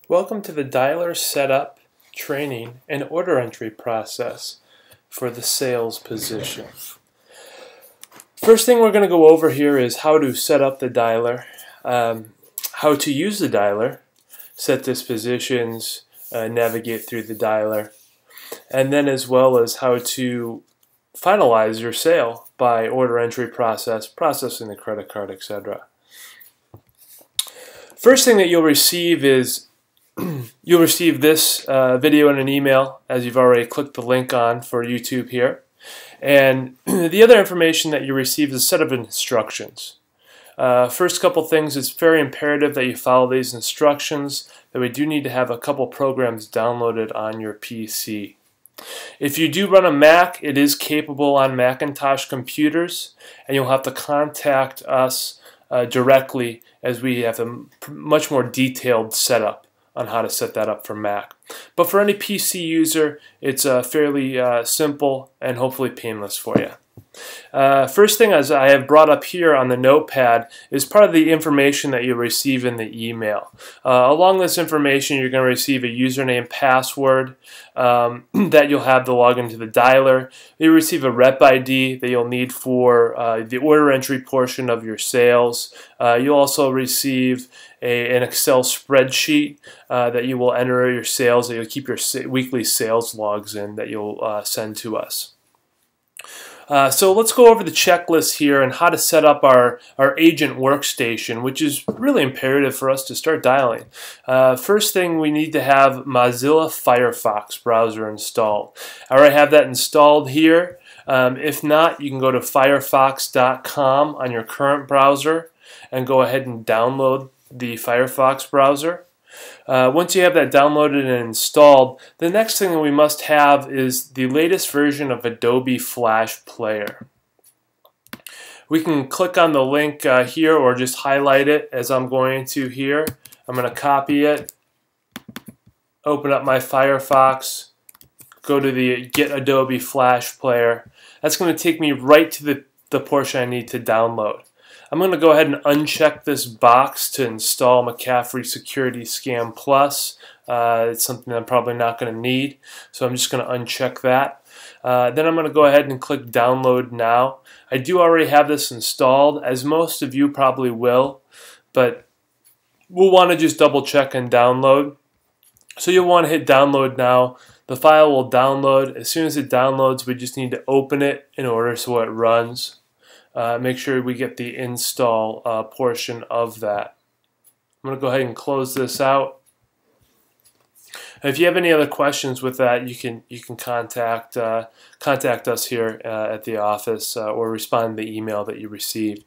Welcome to the dialer setup, training, and order entry process for the sales position. First thing we're going to go over here is how to set up the dialer, how to use the dialer, set dispositions, navigate through the dialer, and then as well as how to finalize your sale by order entry process, processing the credit card, etc. First thing that you'll receive is you'll receive this video in an email, as you've already clicked the link on for YouTube here. And the other information that you receive is a set of instructions. First couple things, it's very imperative that you follow these instructions, that we do need to have a couple programs downloaded on your PC. If you do run a Mac, it is capable on Macintosh computers, and you'll have to contact us directly, as we have a much more detailed setup on how to set that up for Mac. But for any PC user, it's fairly simple and hopefully painless for you. First thing, as I have brought up here on the notepad, is part of the information that you'll receive in the email. Along this information, you're going to receive a username, password that you'll have to log into the dialer. You'll receive a rep ID that you'll need for the order entry portion of your sales. You'll also receive an Excel spreadsheet that you will enter your sales, that you'll keep your weekly sales logs in, that you'll send to us. So let's go over the checklist here and how to set up our agent workstation, which is really imperative for us to start dialing. First thing, we need to have Mozilla Firefox browser installed. I already have that installed here. If not, you can go to firefox.com on your current browser and go ahead and download the Firefox browser. Once you have that downloaded and installed, the next thing that we must have is the latest version of Adobe Flash Player. We can click on the link here or just highlight it as I'm going to here. I'm going to copy it, open up my Firefox, go to the Get Adobe Flash Player. That's going to take me right to the portion I need to download. I'm going to go ahead and uncheck this box to install McCaffrey Security Scam Plus. It's something I'm probably not going to need, so I'm just going to uncheck that. Then I'm going to go ahead and click Download Now. I do already have this installed, as most of you probably will, but we'll want to just double check and download. So you'll want to hit Download Now. The file will download. As soon as it downloads, we just need to open it in order so it runs. Make sure we get the install portion of that. I'm going to go ahead and close this out. If you have any other questions with that, you can contact us here at the office or respond to the email that you received.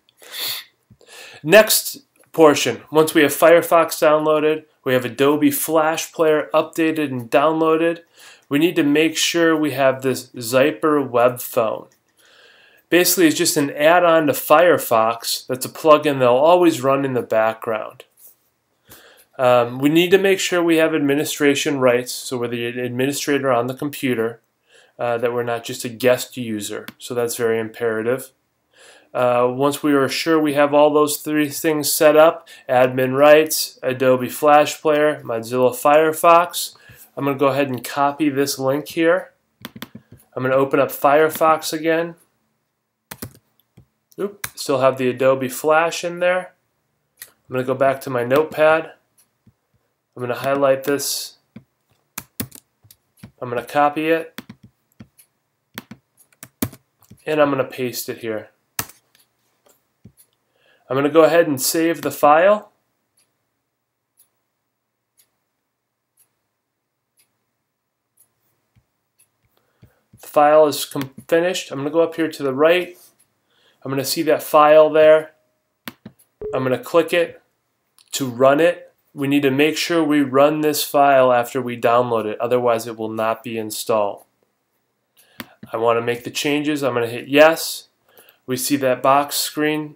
Next portion, once we have Firefox downloaded, we have Adobe Flash Player updated and downloaded, we need to make sure we have this Zyper web phone. Basically, it's just an add-on to Firefox that's a plugin that'll always run in the background. We need to make sure we have administration rights, so we're the administrator on the computer, that we're not just a guest user. So that's very imperative. Once we are sure we have all those three things set up, admin rights, Adobe Flash Player, Mozilla Firefox, I'm going to go ahead and copy this link here. I'm going to open up Firefox again. Oop, still have the Adobe Flash in there. I'm going to go back to my notepad. I'm going to highlight this. I'm going to copy it. And I'm going to paste it here. I'm going to go ahead and save the file. The file is finished. I'm going to go up here to the right. I'm going to see that file there. I'm going to click it to run it. We need to make sure we run this file after we download it, otherwise it will not be installed. I want to make the changes. I'm going to hit yes. We see that box screen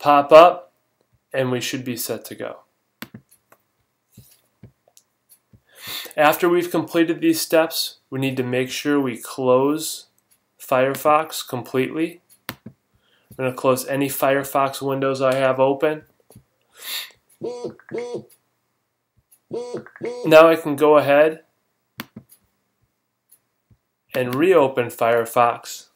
pop up, and we should be set to go. After we've completed these steps, we need to make sure we close Firefox completely. I'm going to close any Firefox windows I have open. Now I can go ahead and reopen Firefox.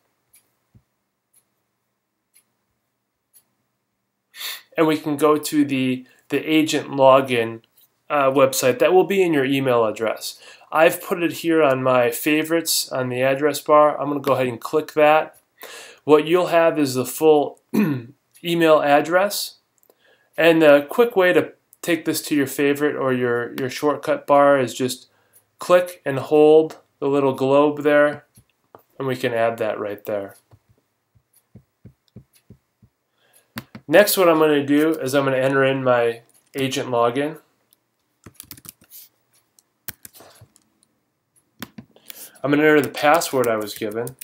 And we can go to the agent login website that will be in your email address. I've put it here on my favorites on the address bar. I'm going to go ahead and click that. What you'll have is the full email address. And a quick way to take this to your favorite or your shortcut bar is just click and hold the little globe there, and we can add that right there. Next, what I'm going to do is I'm going to enter in my agent login. I'm going to enter the password I was given.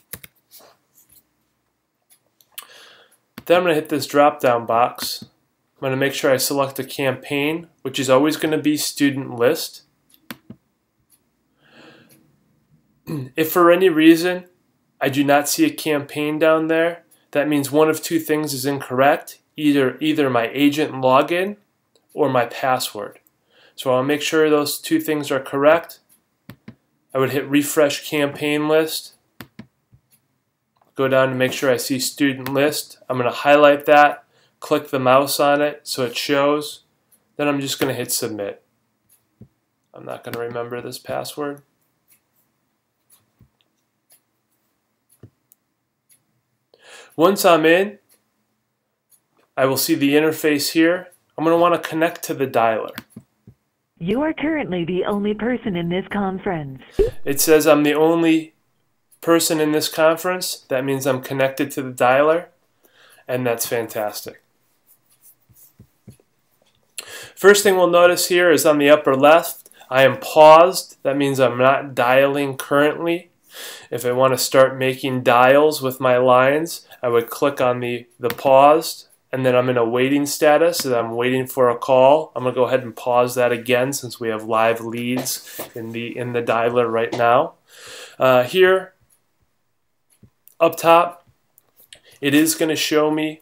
Then I'm going to hit this drop-down box. I'm going to make sure I select a campaign, which is always going to be student list. If for any reason I do not see a campaign down there, that means one of two things is incorrect, either my agent login or my password. So I'll make sure those two things are correct. I would hit refresh campaign list. Go down to make sure I see student list. I'm going to highlight that, click the mouse on it so it shows. Then I'm just going to hit submit. I'm not going to remember this password. Once I'm in, I will see the interface here. I'm going to want to connect to the dialer. You are currently the only person in this conference. It says I'm the only person in this conference. That means I'm connected to the dialer, and that's fantastic. First thing we'll notice here is on the upper left, I am paused. That means I'm not dialing currently. If I want to start making dials with my lines, I would click on the paused, and then I'm in a waiting status, and I'm waiting for a call. I'm going to go ahead and pause that again since we have live leads in the dialer right now. Here, up top, it is going to show me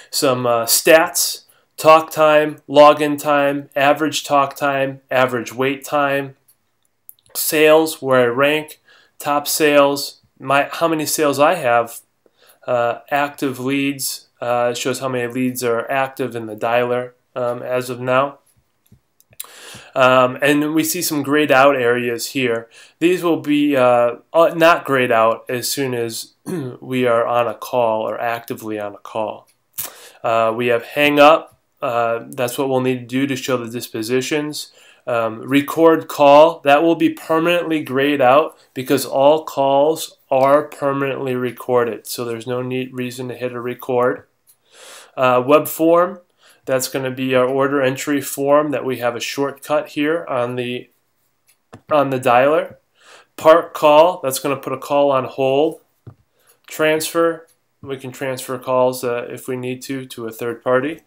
some stats, talk time, login time, average talk time, average wait time, sales, where I rank, top sales, how many sales I have, active leads. It shows how many leads are active in the dialer as of now. And we see some grayed out areas here. These will be not grayed out as soon as we are on a call or actively on a call. We have hang up. That's what we'll need to do to show the dispositions. Record call, that will be permanently grayed out because all calls are permanently recorded. So there's no reason to hit a record. Web form, that's going to be our order entry form that we have a shortcut here on the dialer. Park call, that's going to put a call on hold. Transfer, we can transfer calls if we need to a third party.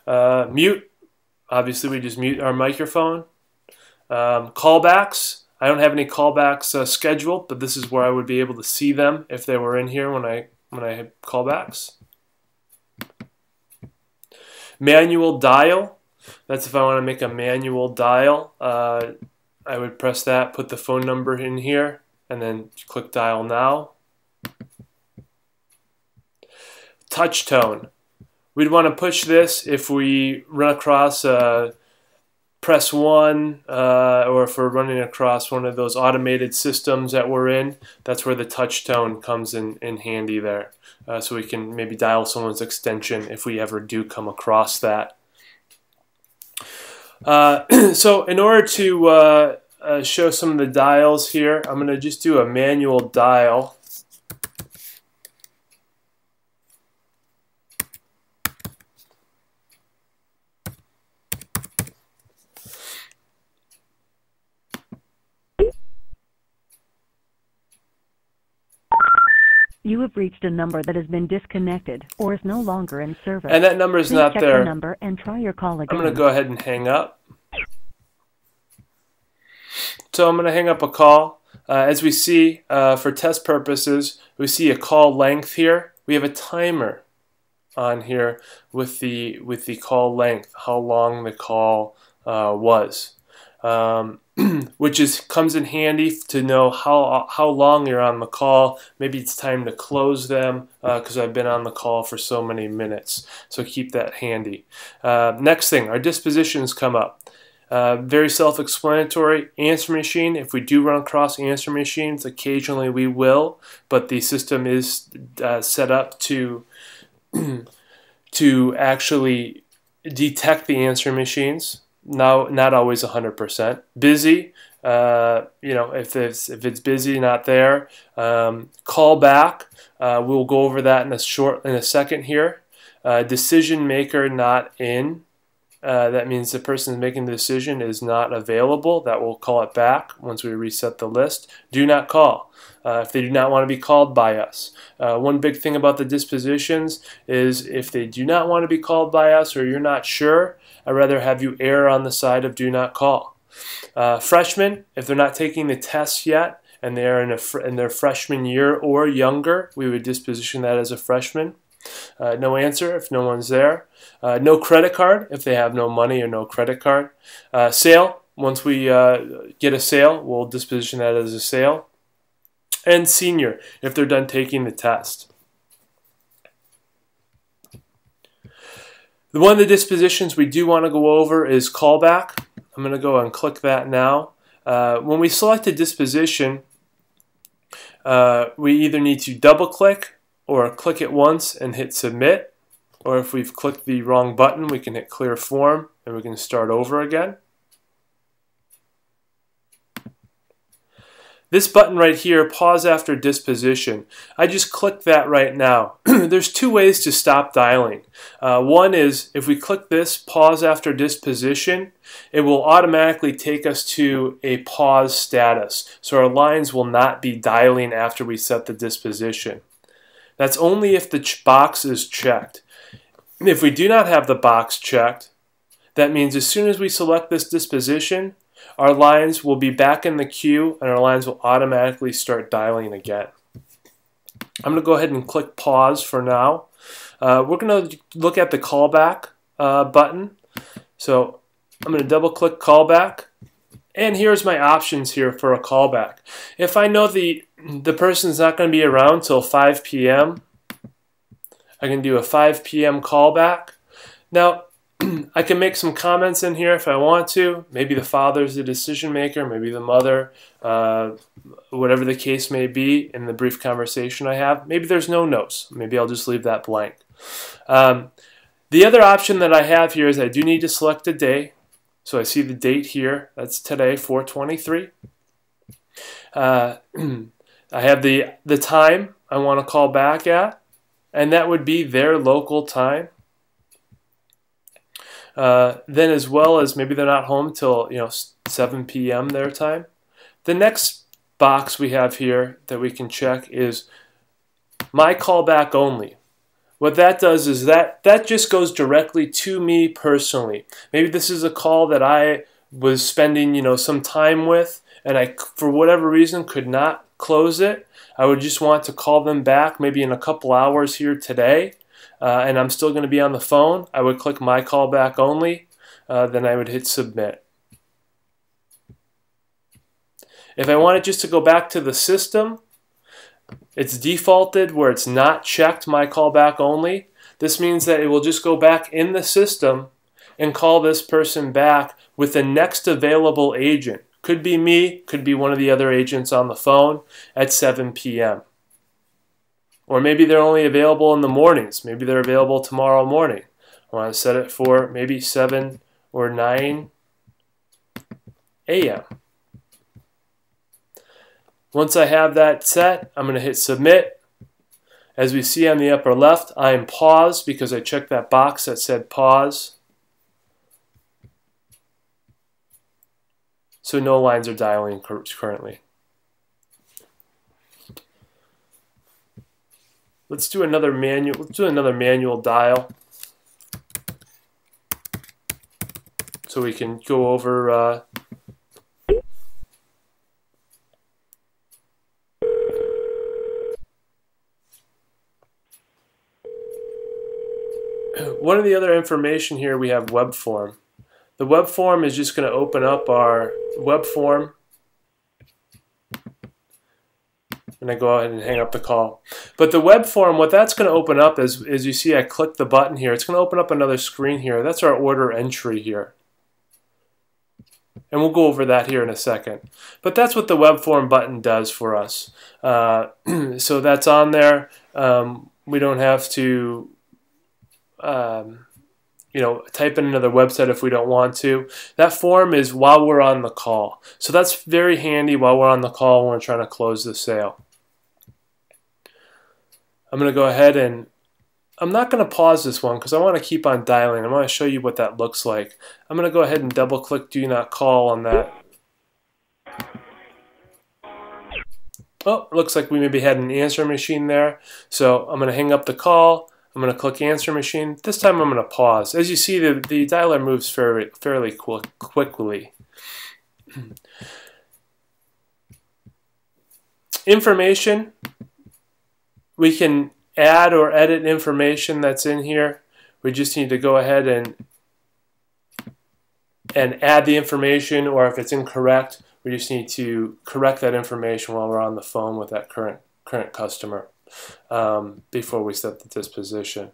Mute, obviously we just mute our microphone. Callbacks, I don't have any callbacks scheduled, but this is where I would be able to see them if they were in here when I hit callbacks. Manual dial, that's if I want to make a manual dial. I would press that, put the phone number in here, and then click dial now. Touch tone. We'd want to push this if we run across press 1 or if we're running across one of those automated systems that we're in. That's where the touch tone comes in handy there. So we can maybe dial someone's extension if we ever do come across that. So in order to show some of the dials here, I'm going to just do a manual dial. You have reached a number that has been disconnected or is no longer in service. And that number is not check there. the number and try your call again. I'm going to go ahead and hang up. So I'm going to hang up a call. As we see, for test purposes, we see a call length here. We have a timer on here with the call length, how long the call was. Which comes in handy to know how long you're on the call. Maybe it's time to close them because I've been on the call for so many minutes. So keep that handy. Next thing, our dispositions come up. Very self-explanatory. Answer machine. If we do run across answer machines, occasionally we will, but the system is set up to actually detect the answer machines. Now, not always 100%. Busy, if it's busy, not there. Call back. We'll go over that in a second here. Decision maker not in. That means the person making the decision is not available. That will call it back once we reset the list. Do not call if they do not want to be called by us. One big thing about the dispositions is if they do not want to be called by us or you're not sure, I'd rather have you err on the side of do not call. Freshmen, if they're not taking the test yet and they're in their freshman year or younger, we would disposition that as a freshman. No answer if no one's there. No credit card if they have no money or no credit card. Sale, once we get a sale, we'll disposition that as a sale. And senior if they're done taking the test. One of the dispositions we do want to go over is callback. I'm going to go and click that now. When we select a disposition, we either need to double click or click it once and hit submit. Or if we've clicked the wrong button, we can hit clear form and we can start over again. This button right here, pause after disposition, I just clicked that right now. There's two ways to stop dialing. One is if we click this, pause after disposition, it will automatically take us to a pause status. So our lines will not be dialing after we set the disposition. That's only if the box is checked. If we do not have the box checked, that means as soon as we select this disposition, our lines will be back in the queue and our lines will automatically start dialing again. I'm going to go ahead and click pause for now. We're going to look at the callback button. So I'm going to double click callback. And here's my options here for a callback. If I know the person's not going to be around till 5 p.m., I can do a 5 p.m. callback. Now, I can make some comments in here if I want to. Maybe the father's the decision maker, maybe the mother, whatever the case may be in the brief conversation I have. Maybe there's no notes. Maybe I'll just leave that blank. The other option that I have here is I do need to select a day. So I see the date here. That's today, 4/23. I have the time I want to call back at, and that would be their local time. Then as well as maybe they're not home till 7 p.m. their time. The next box we have here that we can check is my callback only. What that does is that just goes directly to me personally. Maybe this is a call that I was spending some time with and I for whatever reason could not close it. I would just want to call them back maybe in a couple hours here today. And I'm still going to be on the phone. I would click my callback only, then I would hit submit. If I wanted just to go back to the system, it's defaulted where it's not checked my callback only. This means that it will just go back in the system and call this person back with the next available agent. Could be me, could be one of the other agents on the phone at 7 p.m. Or maybe they're only available in the mornings. Maybe they're available tomorrow morning. I want to set it for maybe 7 or 9 a.m. Once I have that set, I'm going to hit submit. As we see on the upper left, I am paused because I checked that box that said pause. So no lines are dialing currently. Let's do another manual dial so we can go over one of the other information here. We have web form. The web form is just going to open up our web form. And I go ahead and hang up the call. But the web form, what that's going to open up is, as you see, I click the button here. It's going to open up another screen here. That's our order entry here. And we'll go over that here in a second. But that's what the web form button does for us. So that's on there. We don't have to type in another website if we don't want to. That form is while we're on the call. So that's very handy while we're on the call when we're trying to close the sale. I'm going to go ahead and I'm not going to pause this one because I want to keep on dialing. I want to show you what that looks like. I'm going to go ahead and double click do not call on that. Oh, looks like we maybe had an answer machine there. So I'm going to hang up the call. I'm going to click answer machine. This time I'm going to pause. As you see, the dialer moves fairly quickly. Information. We can add or edit information that's in here. We just need to go ahead and add the information, or if it's incorrect, we just need to correct that information while we're on the phone with that current customer before we set the disposition.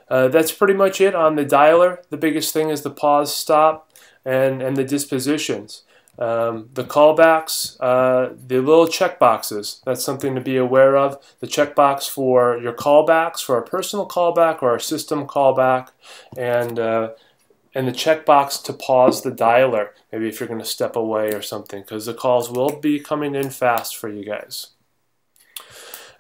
That's pretty much it on the dialer. The biggest thing is the pause, stop, and the dispositions. The callbacks, the little check boxes, that's something to be aware of. The checkbox for your callbacks, for a personal callback or a system callback, and the checkbox to pause the dialer, maybe if you're going to step away or something, because the calls will be coming in fast for you guys.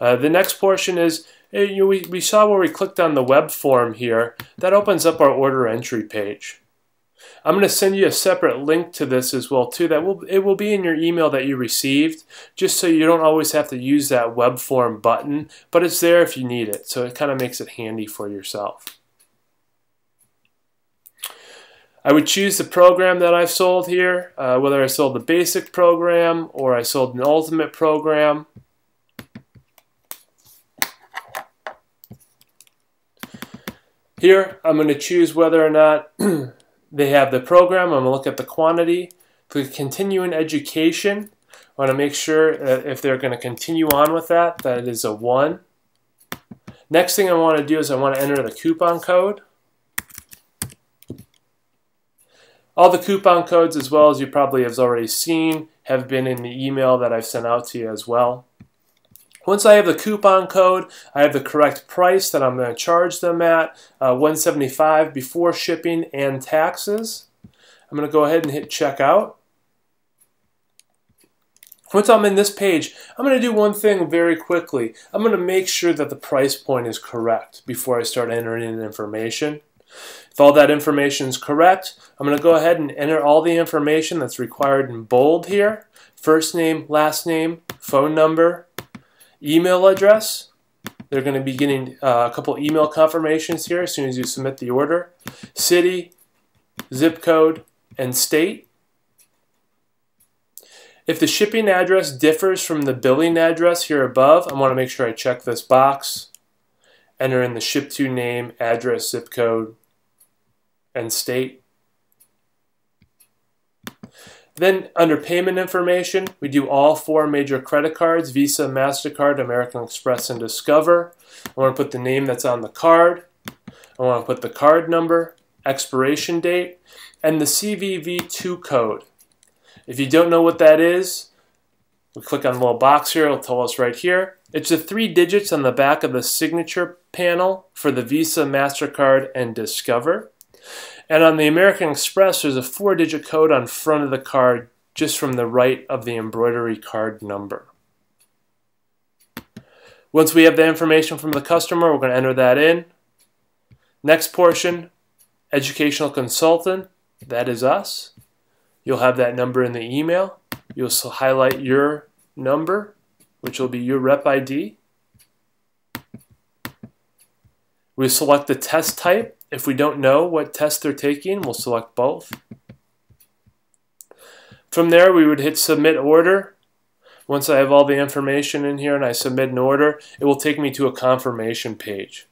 The next portion is, we saw where we clicked on the web form here. That opens up our order entry page. I'm going to send you a separate link to this as well too. It will be in your email that you received, just so you don't always have to use that web form button, but it's there if you need it, so it kind of makes it handy for yourself. I would choose the program that I've sold here, whether I sold the basic program or I sold an ultimate program. Here I'm going to choose whether or not they have the program. I'm going to look at the quantity. For continuing education, I want to make sure that if they're going to continue on with that, that it is a 1. Next thing I want to do is I want to enter the coupon code. All the coupon codes, as well as you probably have already seen, have been in the email that I've sent out to you as well. Once I have the coupon code, I have the correct price that I'm going to charge them at, $175 before shipping and taxes. I'm going to go ahead and hit checkout. Once I'm in this page, I'm going to do one thing very quickly. I'm going to make sure that the price point is correct before I start entering in information. If all that information is correct, I'm going to go ahead and enter all the information that's required in bold here. First name, last name, phone number, email address. They're going to be getting a couple email confirmations here as soon as you submit the order. City, zip code, and state. If the shipping address differs from the billing address here above, I want to make sure I check this box. Enter in the ship to name, address, zip code, and state. Then under payment information, we do all 4 major credit cards: Visa, MasterCard, American Express, and Discover. I want to put the name that's on the card. I want to put the card number, expiration date, and the CVV2 code. If you don't know what that is, we click on the little box here. It'll tell us right here. It's the 3 digits on the back of the signature panel for the Visa, MasterCard, and Discover. And on the American Express, there's a 4-digit code on front of the card just from the right of the embroidery card number. Once we have the information from the customer, we're going to enter that in. Next portion, educational consultant, that is us. You'll have that number in the email. You'll highlight your number, which will be your rep ID. We select the test type. If we don't know what test they're taking, we'll select both. From there, we would hit submit order. Once I have all the information in here and I submit an order, it will take me to a confirmation page.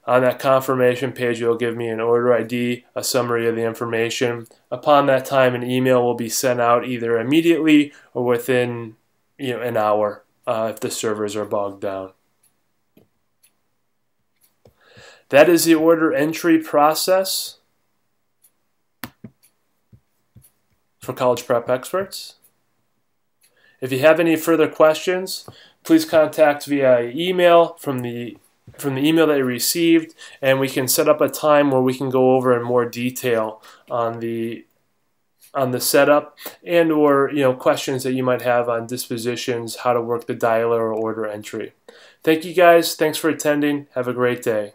On that confirmation page, you'll give me an order ID, a summary of the information. Upon that time, an email will be sent out either immediately or within an hour if the servers are bogged down. That is the order entry process for College Prep Experts. If you have any further questions, please contact via email from the email that you received, and we can set up a time where we can go over in more detail on the setup and or questions that you might have on dispositions, how to work the dialer or order entry. Thank you guys. Thanks for attending. Have a great day.